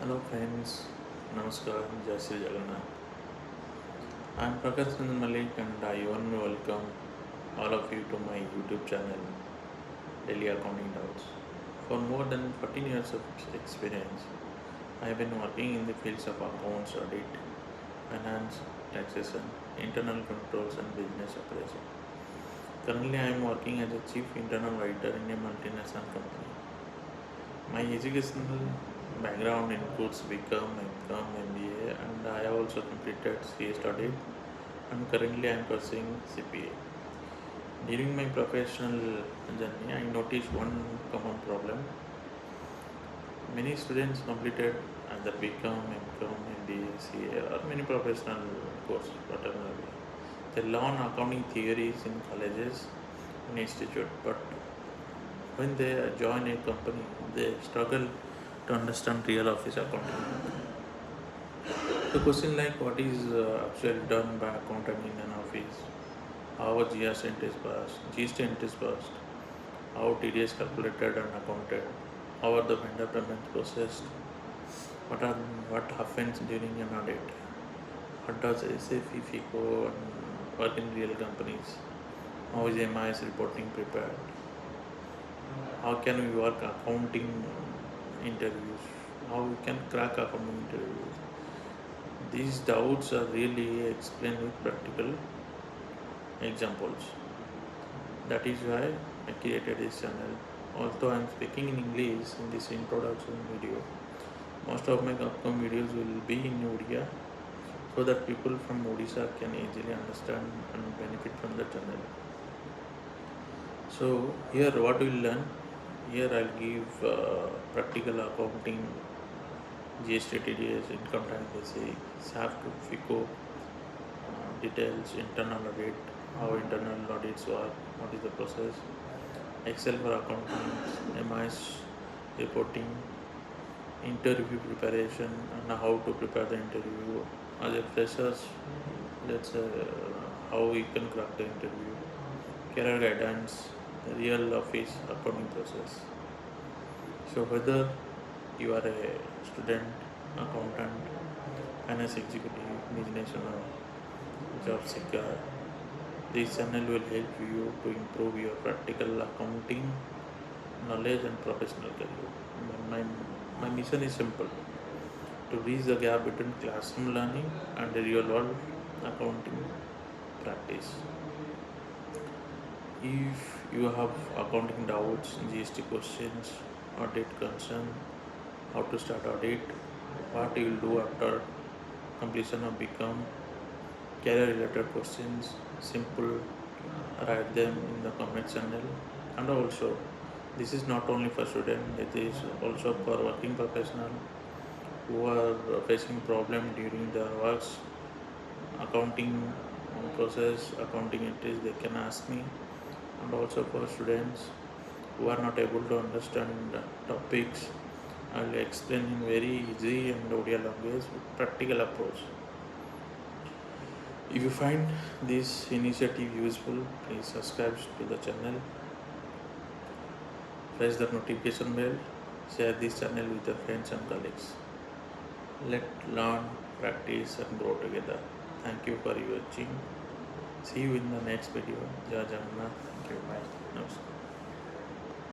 Hello friends, Namaskar, Jai Sri Jagannath. I am Prakash Ranjan Mallick and I warmly welcome all of you to my YouTube channel, Daily Accounting Doubts. For more than 14 years of experience, I have been working in the fields of accounts, audit, finance, taxation, internal controls and business operation. Currently, I am working as a Chief Internal Auditor in a multinational company. My educational background includes BCom, MCom, MBA, and I have also completed CA studied and currently I am pursuing CPA. During my professional journey, I noticed one common problem. Many students completed either BCom, MCom, MBA, CA, or many professional courses, whatever. They learn accounting theories in colleges and institute, but when they join a company, they struggle to understand real office accounting. The question like what is actually done by accountant in an office, how a GS entry is passed, GST entry is passed, how TDS calculated and accounted, how are the vendor payments processed, what are what happens during an audit, what does SAP FICO and work in real companies, how is MIS reporting prepared, how can we work accounting interviews, how we can crack accounting interviews. These doubts are really explained with practical examples. That is why I created this channel. Although I am speaking in English in this introduction video, most of my upcoming videos will be in Odia so that people from Odisha can easily understand and benefit from the channel. So here what we will learn, here I'll give practical accounting, GST, TDS, income tax basic, SAP FICO, details, internal audit, how internal audits work, what is the process, Excel for accounting, MIS reporting, interview preparation, and how to prepare the interview. As a freshers, let's how we can crack the interview, career guidance, real office accounting process. So whether you are a student, accountant, finance executive, business owner, job seeker, this channel will help you to improve your practical accounting knowledge and professional career. My, my mission is simple to bridge the gap between classroom learning and the real world accounting practice. If you have accounting doubts, GST questions, audit concern, how to start audit, what you will do after completion of become, career related questions, simple, write them in the comment channel. And also this is not only for students, it is also for working professional who are facing problem during their works, accounting process, accounting entries, they can ask me. And also for students who are not able to understand topics, I will explain in very easy and Odia language with practical approach. If you find this initiative useful, please subscribe to the channel, press the notification bell, share this channel with your friends and colleagues. Let's learn, practice and grow together. Thank you for watching. See you in the next video. Jai Jagannath. Thank you. Bye. Namaskar.